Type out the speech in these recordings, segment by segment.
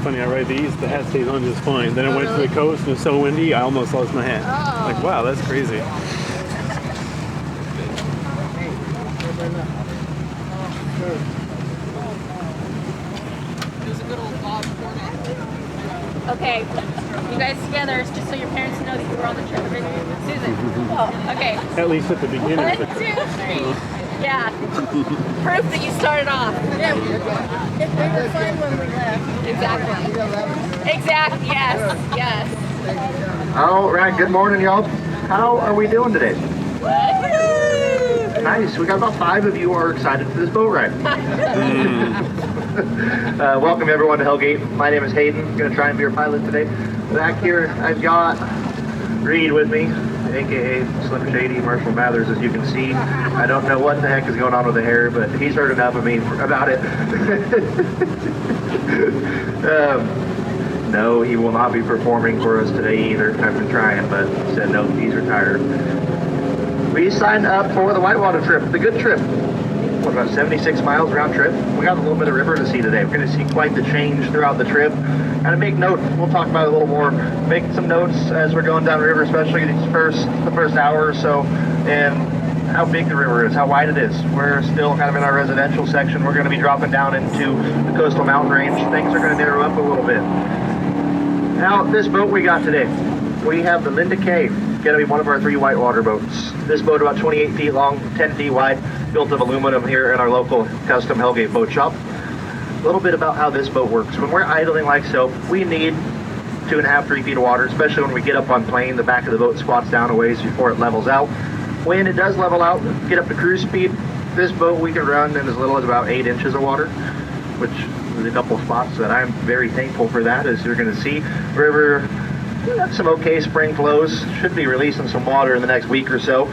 funny. I ride the east, the hat stays on just fine. Then I went to the coast and it was so windy, I almost lost my hat. Like, wow, that's crazy. Okay, you guys together, just so your parents know that you were on the trip. Susan. Oh, okay. At least at the beginning. 1, 2, 3. Yeah. Proof that you started off. Yeah, we were fine when we left. Exactly. Yes. Yes. All right, good morning, y'all. How are we doing today? Nice. We got about 5 of you who are excited for this boat ride. Welcome everyone to Hellgate. My name is Hayden. I'm going to try and be your pilot today. Back here, I've got Reed with me, aka Slim Shady, Marshall Mathers, as you can see. I don't know what the heck is going on with the hair, but he's heard enough of me about it. No, he will not be performing for us today either. I've been trying, but said no, he's retired. We signed up for the whitewater trip, the good trip. What, about 76 miles round trip? We got a little bit of river to see today. We're going to see quite the change throughout the trip. And to make note, we'll talk about it a little more. Make some notes as we're going down the river, especially the first hour or so, and how big the river is, how wide it is. We're still kind of in our residential section. We're going to be dropping down into the coastal mountain range. Things are going to narrow up a little bit. Now, this boat we got today, we have the Linda K. Going to be one of our 3 whitewater boats. This boat about 28 feet long, 10 feet wide, built of aluminum here in our local custom Hellgate boat shop. A little bit about how this boat works. When we're idling like so, we need 2.5, 3 feet of water, especially when we get up on plane. The back of the boat squats down a ways before it levels out. When it does level out, get up to cruise speed, this boat we can run in as little as about 8 inches of water, which is a couple spots that I'm very thankful for that, as you're going to see. River, some okay spring flows, should be releasing some water in the next week or so.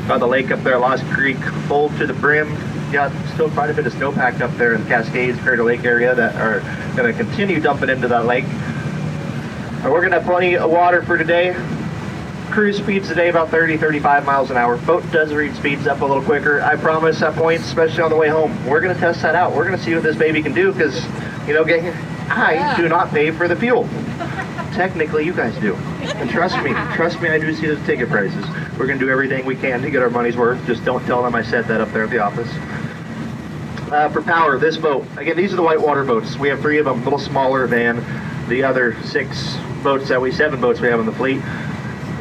Got the lake up there, Lost Creek, full to the brim. Got still quite a bit of snowpack up there in the Cascades, Crater Lake area that are going to continue dumping into that lake. We're going to have plenty of water for today. Cruise speeds today about 30-35 miles an hour. Boat does read speeds up a little quicker. I promise at points, especially on the way home. We're going to test that out. We're going to see what this baby can do because, you know, I do not pay for the fuel. Technically, you guys do. And trust me, I do see those ticket prices. We're going to do everything we can to get our money's worth. Just don't tell them I said that up there at the office. For power, this boat, again, these are the whitewater boats. We have 3 of them, a little smaller than the other 7 boats we have in the fleet.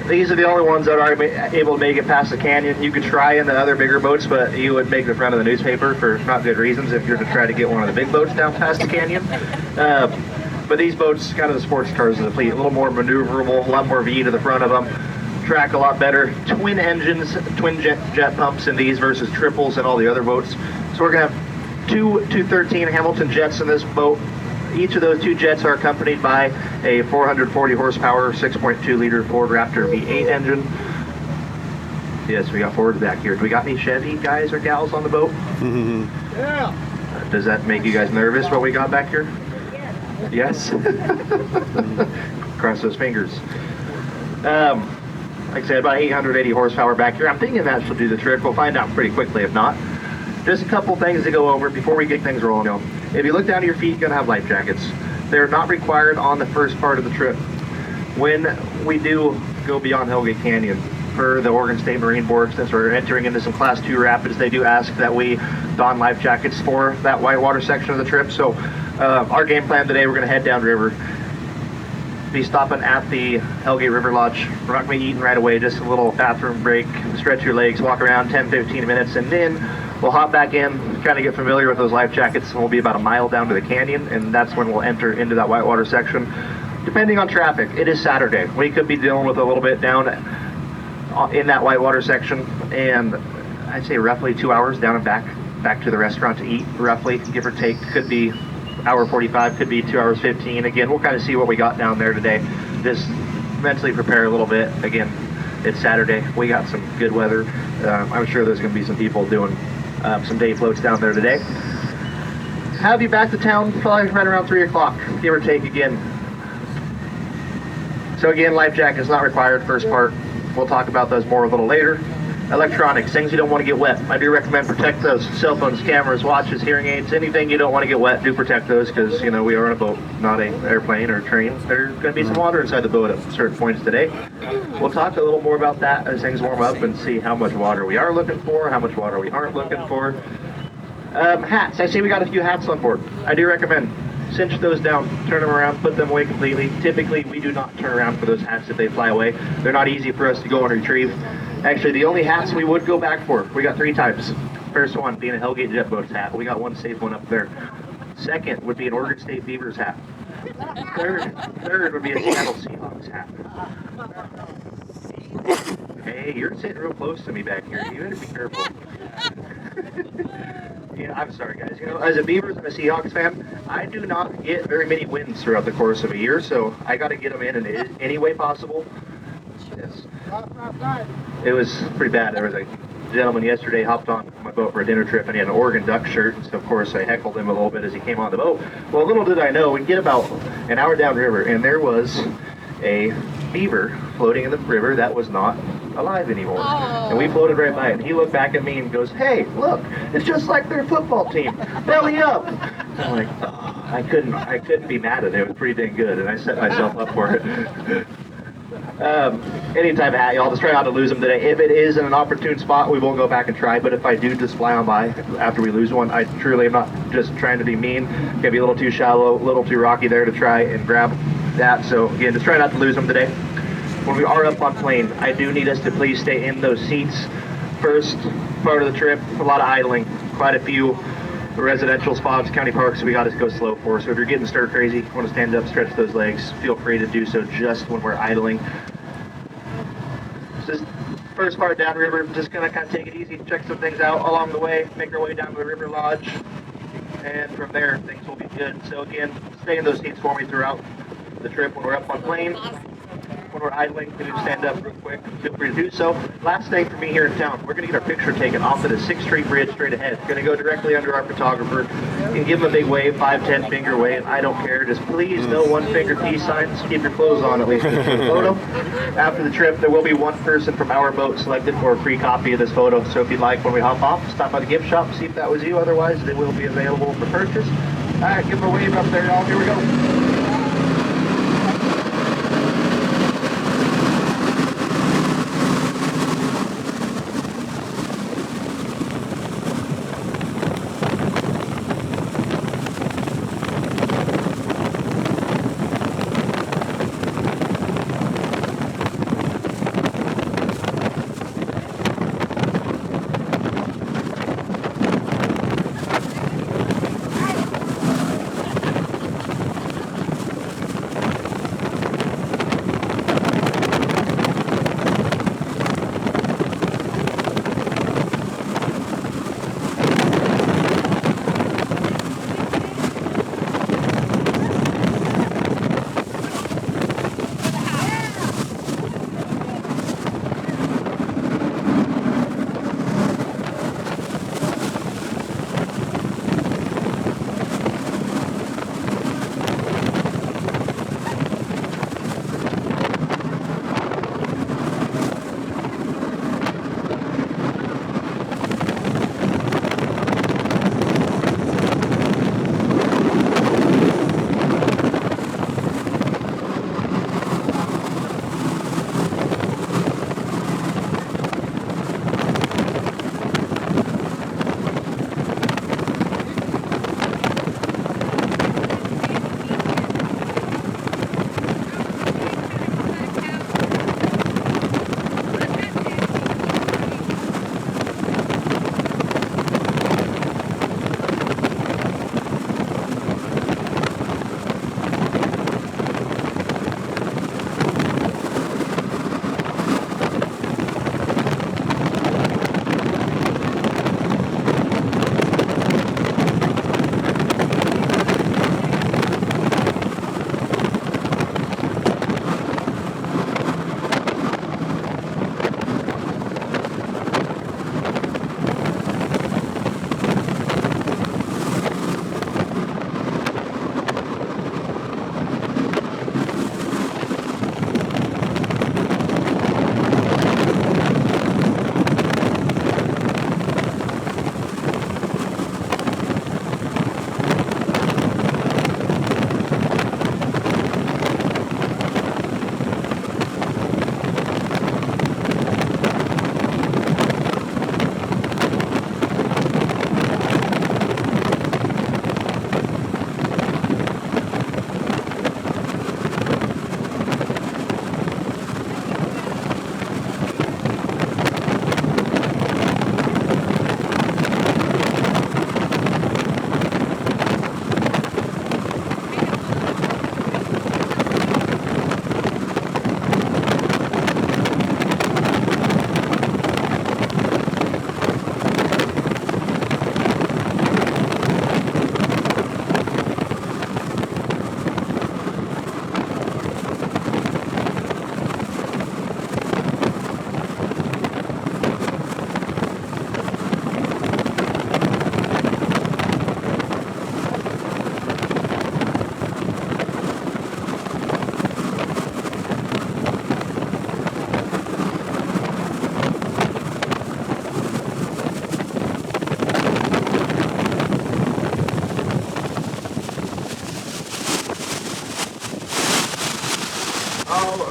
These are the only ones that are able to make it past the canyon. You could try in the other bigger boats, but you would make the front of the newspaper for not good reasons if you're to try to get one of the big boats down past the canyon. But these boats, kind of the sports cars of the fleet, a little more maneuverable, a lot more V to the front of them, track a lot better. Twin engines, twin jet pumps in these versus triples in all the other boats. So we're going to have 2 213 Hamilton jets in this boat. Each of those 2 jets are accompanied by a 440 horsepower, 6.2 liter Ford Raptor V8 engine. Yes, we got Fords back here. Do we got any Chevy guys or gals on the boat? Yeah. Does that make you guys nervous what we got back here? Yes? Cross those fingers. Like I said, about 880 horsepower back here. I'm thinking that should do the trick. We'll find out pretty quickly if not. Just a couple things to go over before we get things rolling. If you look down at your feet, you're going to have life jackets. They're not required on the first part of the trip. When we do go beyond Hellgate Canyon, per the Oregon State Marine Board, since we're entering into some Class 2 rapids, they do ask that we don life jackets for that whitewater section of the trip. So our game plan today, we're going to head downriver, be stopping at the Hellgate River Lodge. We're not going to be eating right away, just a little bathroom break, stretch your legs, walk around 10-15 minutes, and then we'll hop back in, kind of get familiar with those life jackets, and we'll be about a mile down to the canyon, and that's when we'll enter into that whitewater section. Depending on traffic, it is Saturday. We could be dealing with a little bit down in that whitewater section, and I'd say roughly 2 hours down and back to the restaurant to eat, roughly, give or take. Could be hour 45, could be 2 hours 15. Again, we'll kind of see what we got down there today. Just mentally prepare a little bit. Again, it's Saturday. We got some good weather. I'm sure there's going to be some people doing some day floats down there today. Have you back to town probably right around 3 o'clock, give or take again. So again, life jacket is not required, first part. We'll talk about those more a little later. Electronics, things you don't want to get wet. I do recommend protect those. Cell phones, cameras, watches, hearing aids, anything you don't want to get wet, do protect those because, you know, we are on a boat, not an airplane or a train. There's going to be some water inside the boat at certain points today. We'll talk a little more about that as things warm up and see how much water we are looking for, how much water we aren't looking for. Hats. I see we got a few hats on board. I do recommend cinch those down, turn them around, put them away completely. Typically, we do not turn around for those hats if they fly away. They're not easy for us to go and retrieve. Actually, the only hats we would go back for, we got 3 types. First one being a Hellgate Jetboats hat. We got one safe one up there. Second would be an Oregon State Beavers hat. Third would be a Seattle Seahawks hat. Hey, you're sitting real close to me back here. You better be careful. Yeah, I'm sorry, guys. You know, as a Beavers and a Seahawks fan, I do not get very many wins throughout the course of a year, so I got to get them in any way possible. Yes. It was pretty bad. There was a gentleman yesterday hopped on my boat for a dinner trip, and he had an Oregon Duck shirt, and so of course I heckled him a little bit as he came on the boat. Well, little did I know, we'd get about an hour downriver, and there was a beaver floating in the river that was not alive anymore. Oh. And we floated right by it, and he looked back at me and goes, "Hey, look, it's just like their football team. Belly up." I'm like, oh, I couldn't be mad at it. It was pretty dang good, and I set myself up for it. Any type of hat, y'all just try not to lose them today. If it is in an opportune spot, we will go back and try, but if I do just fly on by after we lose one, I truly am not just trying to be mean. It's gonna be a little too shallow, a little too rocky there to try and grab that, so again, just try not to lose them today. When we are up on plane, I do need us to please stay in those seats. First part of the trip, a lot of idling, quite a few residential spots, county parks, we got to go slow for. So if you're getting stir crazy, want to stand up, stretch those legs, feel free to do so just when we're idling. So this first part downriver, just gonna kind of take it easy, check some things out along the way, make our way down to the river lodge, and from there things will be good. So again, stay in those seats for me throughout the trip when we're up on plane. When we're idling, can you stand up real quick? Feel free to do so. Last thing for me here in town, we're going to get our picture taken off of the 6th Street Bridge straight ahead. Going to go directly under our photographer and give him a big wave, 5-10 finger wave. I don't care. Just please no one finger peace signs. Keep your clothes on at least for the photo. After the trip, there will be one person from our boat selected for a free copy of this photo. So if you'd like, when we hop off, stop by the gift shop, see if that was you. Otherwise, they will be available for purchase. All right, give them a wave up there, y'all. Here we go.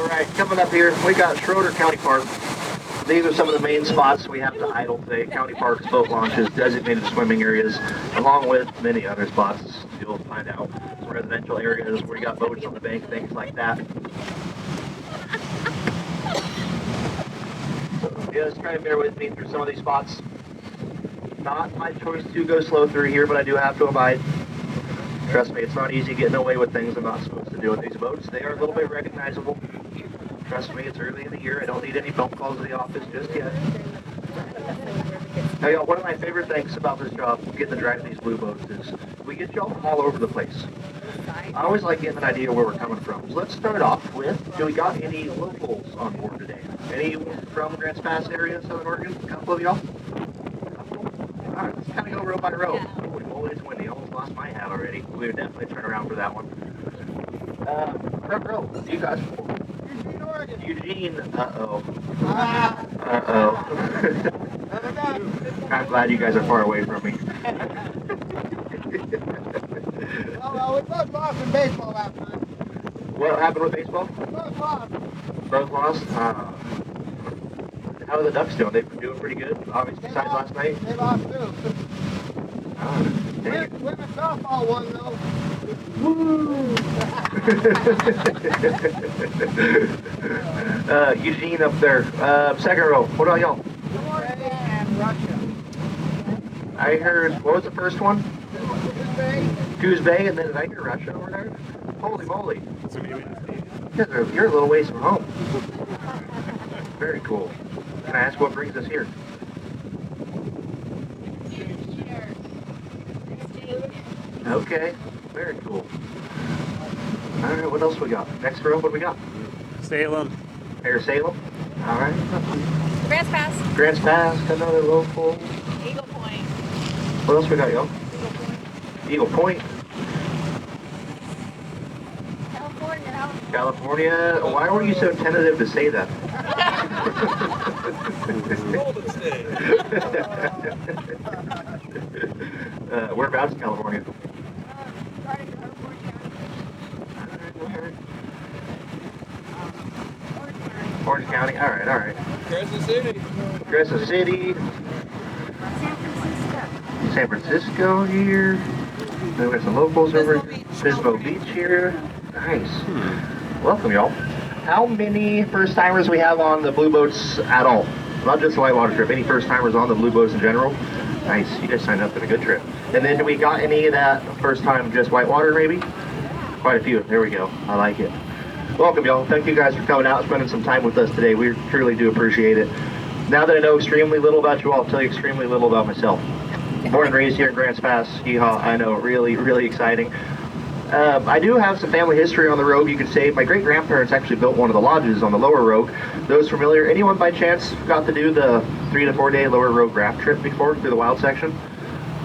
All right, coming up here, we got Schroeder County Park. These are some of the main spots we have to idle today. County parks, boat launches, designated swimming areas, along with many other spots you'll find out. Some residential areas where you got boats on the bank, things like that. So just try to bear with me through some of these spots. Not my choice to go slow through here, but I do have to abide. Trust me, it's not easy getting away with things I'm not supposed to do with these boats. They are a little bit recognizable. Trust me, it's early in the year. I don't need any phone calls to the office just yet. Now, y'all, one of my favorite things about this job, getting to drive these blue boats, is we get y'all from all over the place. I always like getting an idea where we're coming from. So let's start off with, do we got any locals on board today? Any from Grants Pass area, Southern Oregon? A couple of y'all? All right, let's kind of go row by row. Holy moly, it's windy. I almost lost my hat already. We would definitely turn around for that one. Front row, you guys. Eugene, uh-oh. Uh-oh. I'm glad you guys are far away from me. Oh, we both lost in baseball last night. What happened with baseball? Both lost. Both lost? How are the Ducks doing? They've been doing pretty good, obviously, besides last night? They lost too. Dang it. Women's softball won though. Eugene up there. Second row. What about y'all? And Russia. I heard, what was the first one? Bay. Goose Bay, and then did I hear Russia over there? Holy moly. So maybe You're a little ways from home. Very cool. Can I ask what brings us here? Okay, very cool. Alright, what else we got? Next row, what do we got? Salem. Air Salem. Alright. Grants Pass. Grants Pass, another local. Eagle Point. What else we got, y'all? Eagle Point. California. Why were you so tentative to say that? Whereabouts in California? Orange County. All right. Crescent City. Crescent City. San Francisco here. Then we got some locals over. Bismo Beach here. Nice. Welcome, y'all. How many first timers we have on the blue boats at all? Not just the whitewater trip. Any first timers on the blue boats in general? Nice. You guys signed up for a good trip. And then do we got any of that first time just whitewater maybe? Quite a few. There we go. I like it. Welcome, y'all. Thank you guys for coming out and spending some time with us today. We truly do appreciate it. Now that I know extremely little about you all, I'll tell you extremely little about myself. Born and raised here in Grants Pass, yeehaw. I know, really, really exciting. I do have some family history on the Rogue, you could say. My great-grandparents actually built one of the lodges on the Lower Rogue. Those familiar, anyone by chance got to do the 3 to 4 day Lower Rogue raft trip before through the wild section?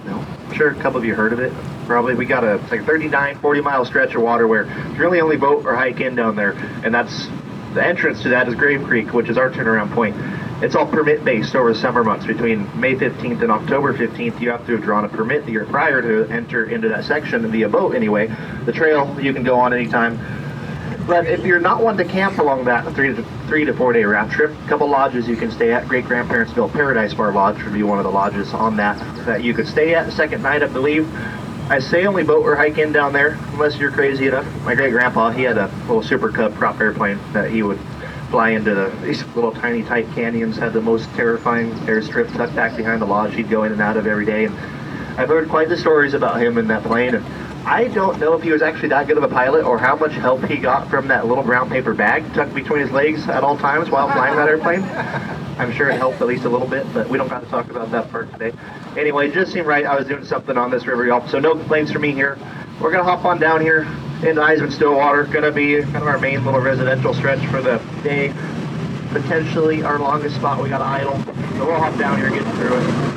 No? I'm sure a couple of you heard of it. Probably. We got it's like a 39, 40 mile stretch of water where you really only boat or hike in down there. And that's, the entrance to that is Grave Creek, which is our turnaround point. It's all permit based over the summer months. Between May 15th and October 15th, you have to have drawn a permit the year prior to enter into that section via boat anyway. The trail you can go on anytime. But if you're not one to camp along that 3 to 4 day raft trip, a couple lodges you can stay at. Great Grandparents built Paradise Bar Lodge would be one of the lodges on that you could stay at. Second night, I believe. I say only boat or hike in down there, unless you're crazy enough. My great grandpa, he had a little Super Cub prop airplane that he would fly into these little tiny tight canyons, had the most terrifying airstrip tucked back behind the lodge he'd go in and out of every day. And I've heard quite the stories about him in that plane. And I don't know if he was actually that good of a pilot or how much help he got from that little brown paper bag tucked between his legs at all times while flying that airplane. I'm sure it helped at least a little bit, but we don't got to talk about that part today. Anyway, it just seemed right I was doing something on this river, y'all. So no complaints from me here. We're going to hop on down here into Eisman Stillwater. Going to be kind of our main little residential stretch for the day. Potentially our longest spot we got to idle. So we'll hop down here and get through it.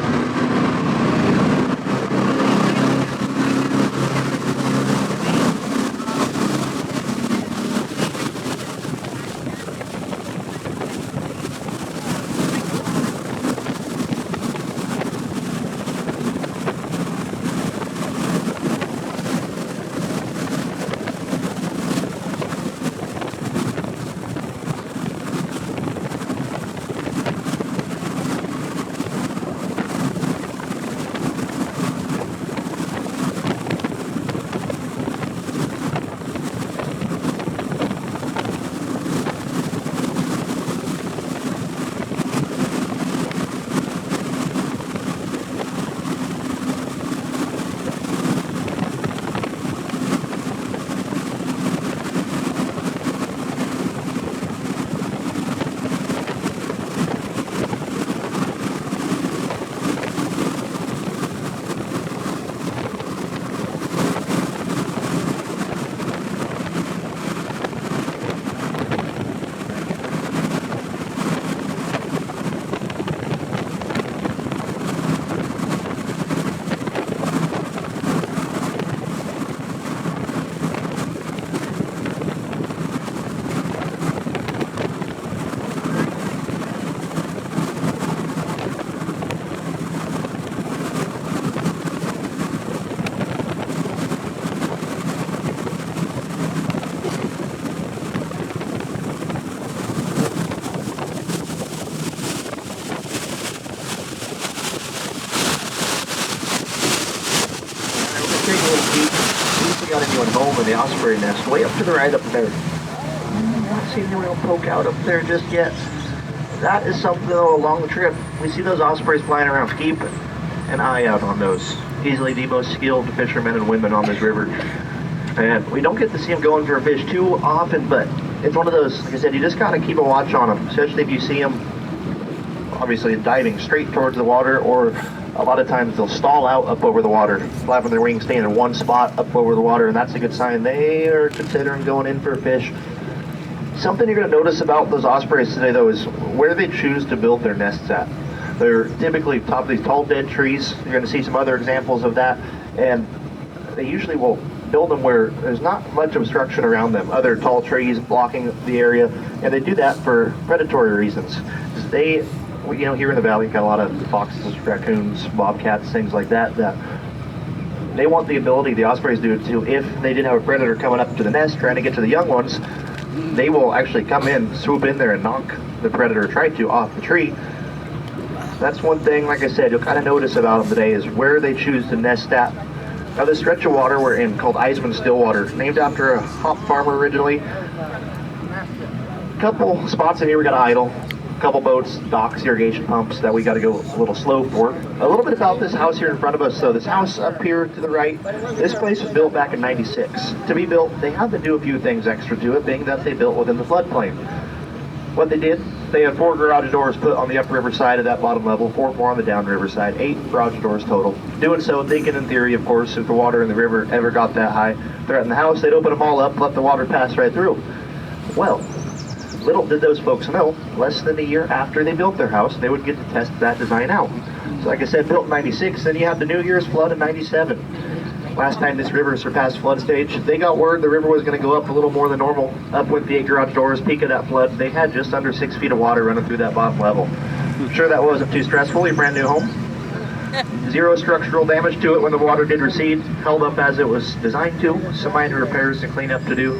take a little peek. See if we got anyone home in the osprey nest. Way up to the right up there. Not seeing anyone poke out up there just yet. That is something though along the trip. We see those ospreys flying around. Keep an eye out on those. Easily the most skilled fishermen and women on this river. And we don't get to see them going for a fish too often, but it's one of those, like I said, you just gotta keep a watch on them, especially if you see them obviously diving straight towards the water, or a lot of times they'll stall out up over the water, flapping their wings, staying in one spot up over the water, and that's a good sign they are considering going in for a fish. Something you're going to notice about those ospreys today, though, is where they choose to build their nests at. They're typically top of these tall dead trees. You're going to see some other examples of that, and they usually will build them where there's not much obstruction around them, other tall trees blocking the area, and they do that for predatory reasons. They, you know, here in the valley, you've got a lot of foxes, raccoons, bobcats, things like that, that they want the ability, the ospreys do, to, if they did have a predator coming up to the nest trying to get to the young ones, they will actually come in, swoop in there, and knock the predator, try to, off the tree. That's one thing, like I said, you'll kind of notice about them today is where they choose to nest at. Now this stretch of water we're in, called Eisman Stillwater, named after a hop farmer originally. A couple spots in here we got to idle. A couple boats, docks, irrigation pumps that we got to go a little slow for. A little bit about this house here in front of us. So this house up here to the right, this place was built back in '96. To be built, they had to do a few things extra to it, being that they built within the floodplain. What they did, they had 4 garage doors put on the upriver side of that bottom level, 4 more on the downriver side, 8 garage doors total. Doing so, thinking in theory, of course, if the water in the river ever got that high, threatened the house, they'd open them all up, let the water pass right through. Well, little did those folks know, less than a year after they built their house, they would get to test that design out. So like I said, built in '96, then you have the New Year's flood in '97. Last time this river surpassed flood stage, they got word the river was going to go up a little more than normal. Up went the 8 garage doors, peak of that flood. They had just under 6 feet of water running through that bottom level. I'm sure that wasn't too stressful. Your brand new home. 0 structural damage to it when the water did recede. Held up as it was designed to. Some minor repairs and cleanup to do.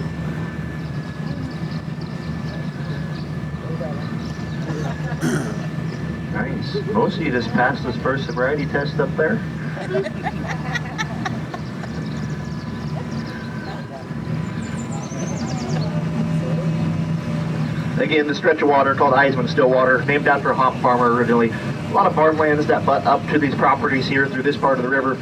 Nice. Most of you just passed this first sobriety test up there. Again, the stretch of water called Eisman Stillwater, named after a hop farmer originally. A lot of farmlands that butt up to these properties here through this part of the river.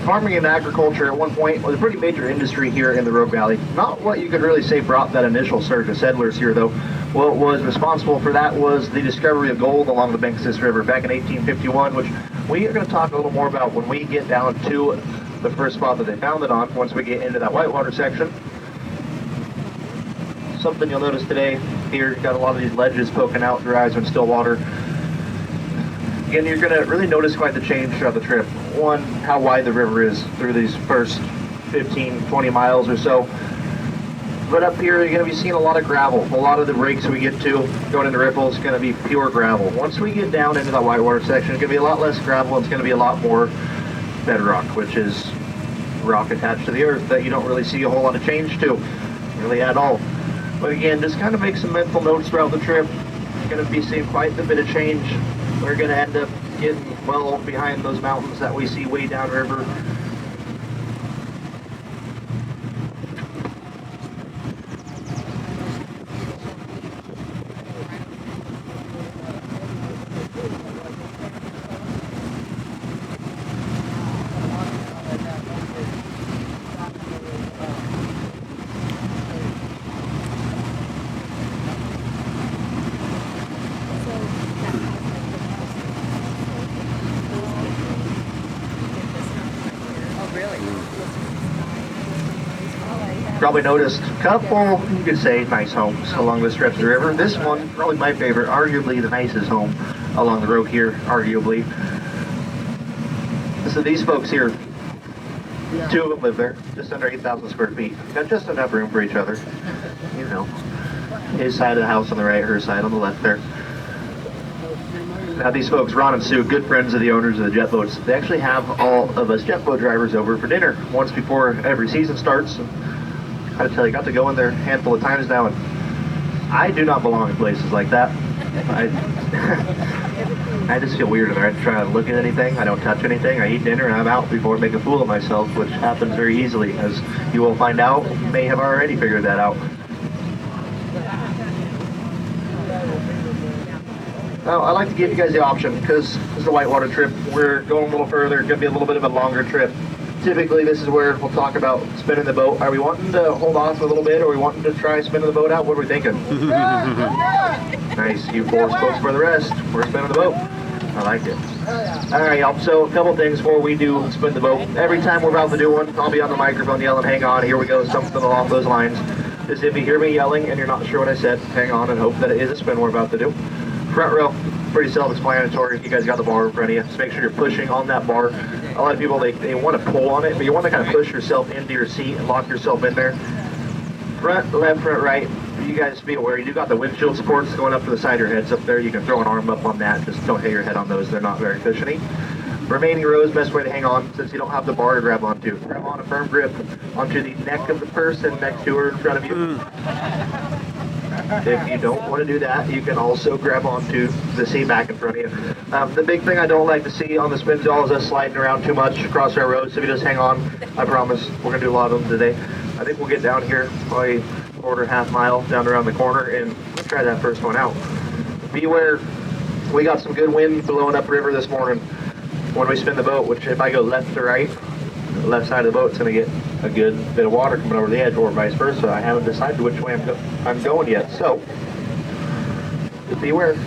Farming and agriculture at one point was a pretty major industry here in the Rogue Valley. Not what you could really say brought that initial surge of settlers here, though. What was responsible for that was the discovery of gold along the banks of this river back in 1851, which we are going to talk a little more about when we get down to the first spot that they found it on, once we get into that whitewater section. Something you'll notice today, here you've got a lot of these ledges poking out through Eisman Stillwater. Again, you're going to really notice quite the change throughout the trip. One, how wide the river is through these first 15, 20 miles or so. But up here, you're going to be seeing a lot of gravel. A lot of the rigs we get to going into riffles is going to be pure gravel. Once we get down into that whitewater section, it's going to be a lot less gravel. It's going to be a lot more bedrock, which is rock attached to the earth that you don't really see a whole lot of change to, really at all. But again, just kind of make some mental notes throughout the trip. You're going to be seeing quite a bit of change. We're going to end up getting well behind those mountains that we see way downriver. Probably noticed a couple, you could say, nice homes along this stretch of the river. This one, probably my favorite, arguably the nicest home along the road here, arguably. So these folks here, 2 of them live there, just under 8,000 square feet. Got just enough room for each other, you know. His side of the house on the right, her side on the left there. Now these folks, Ron and Sue, good friends of the owners of the Jetboats, they actually have all of us jetboat drivers over for dinner once before every season starts. I gotta tell you, got to go in there a handful of times now, and I do not belong in places like that. I just feel weird in there. I try to look at anything. I don't touch anything. I eat dinner and I'm out before I make a fool of myself, which happens very easily, as you will find out. You may have already figured that out. Now, I like to give you guys the option, because this is a whitewater trip. We're going a little further. It's going to be a little bit of a longer trip. Typically, this is where we'll talk about spinning the boat. Are we wanting to hold off a little bit, or are we wanting to try spinning the boat out? What are we thinking? Nice. You four folks for the rest. We're spinning the boat. I like it. All right, y'all. So, a couple things before we do spin the boat. Every time we're about to do one, I'll be on the microphone yelling, hang on, here we go, something along those lines. Just if you hear me yelling and you're not sure what I said, hang on and hope that it is a spin we're about to do. Front row, pretty self-explanatory. You guys got the bar in front of you. Just make sure you're pushing on that bar. A lot of people, they want to pull on it, but you want to kind of push yourself into your seat and lock yourself in there. Front, left, front, right. You guys be aware, you do got the windshield supports going up to the side of your heads up there. You can throw an arm up on that. Just don't hit your head on those. They're not very cushiony. Remaining rows, best way to hang on, since you don't have the bar to grab onto. Grab on a firm grip onto the neck of the person next to or in front of you. If you don't want to do that, you can also grab onto the seat back in front of you. The big thing I don't like to see on the spins all is us sliding around too much across our roads. So if you just hang on, I promise we're going to do a lot of them today. I think we'll get down here probably quarter, half mile down around the corner and try that first one out. Beware, we got some good wind blowing upriver this morning when we spin the boat, which if I go left to right, the left side of the boat's going to get a good bit of water coming over the edge, or vice versa. I haven't decided which way I'm going yet, so just beware.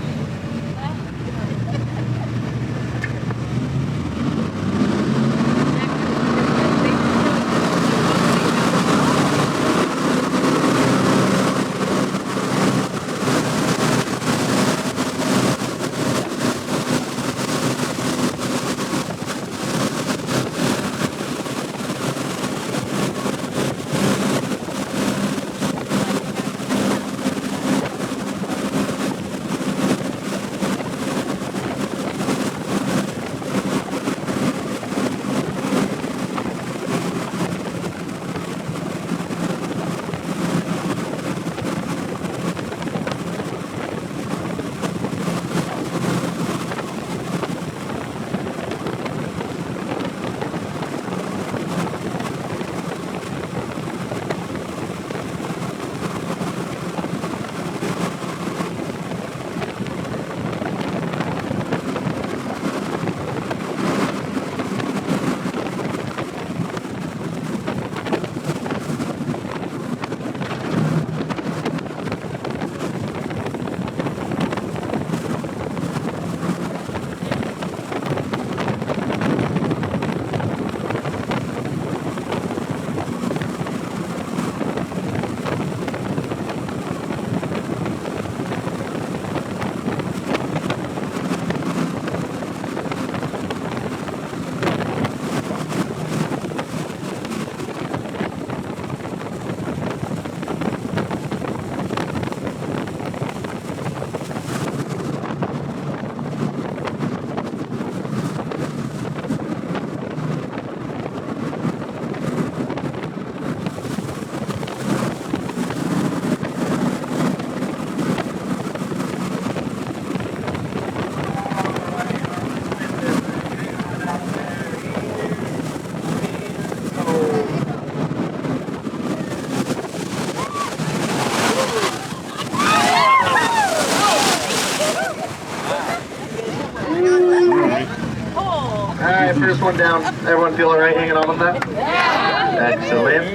Alright, first one down. Everyone feel alright hanging on with that? Yeah. Excellent.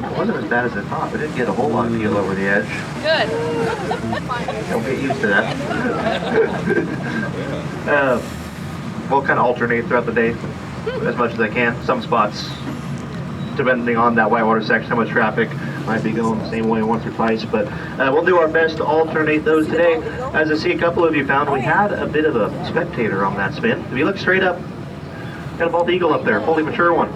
It wasn't as bad as I thought. We didn't get a whole lot of heel over the edge. Good. Don't get used to that. We'll kind of alternate throughout the day as much as I can. Some spots, depending on that whitewater section, how much traffic, might be going the same way once or twice, but we'll do our best to alternate those today. As I see a couple of you found, we had a bit of a spectator on that spin. If you look straight up, got a bald eagle up there, fully mature one.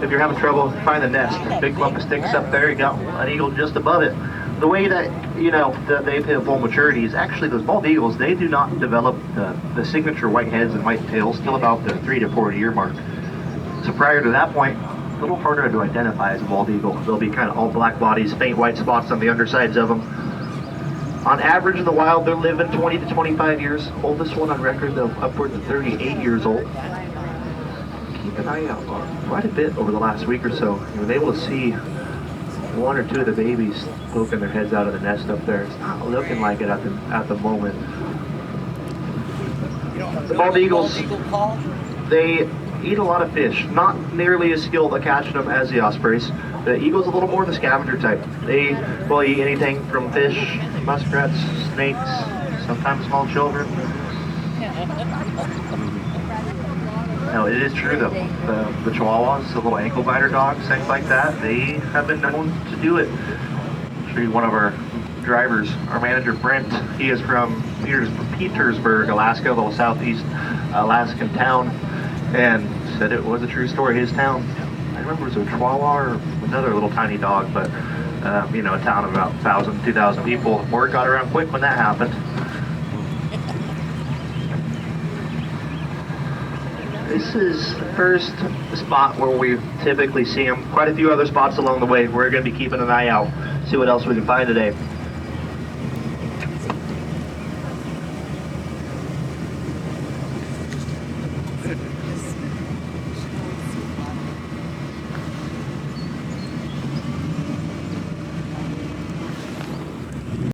If you're having trouble, find the nest. Big clump of sticks up there, you got an eagle just above it. The way that, you know, that they've hit full maturity is actually those bald eagles, they do not develop the signature white heads and white tails till about the 3 to 4 year mark. So prior to that point, a little harder to identify as a bald eagle. They'll be kind of all black bodies, faint white spots on the undersides of them. On average in the wild, they're living 20 to 25 years. Oldest one on record, though, upwards of 38 years old. Keep an eye out on quite a bit over the last week or so. You were able to see one or two of the babies poking their heads out of the nest up there. It's not looking like it at the moment. The bald eagles, they eat a lot of fish. Not nearly as skilled at catching them as the ospreys. The eagle's a little more the scavenger type. They will eat anything from fish, muskrats, snakes, sometimes small children. Now, it is true that the Chihuahuas, the little ankle biter dogs, things like that, they have been known to do it. Actually, one of our drivers, our manager Brent, he is from Petersburg, Alaska, a little southeast Alaskan town, and said it was a true story. His town, I remember it was a Chihuahua or another little tiny dog, but you know, a town of about 1,000, 2,000 people. Word got around quick when that happened. This is the first spot where we typically see them. Quite a few other spots along the way. We're going to be keeping an eye out, see what else we can find today.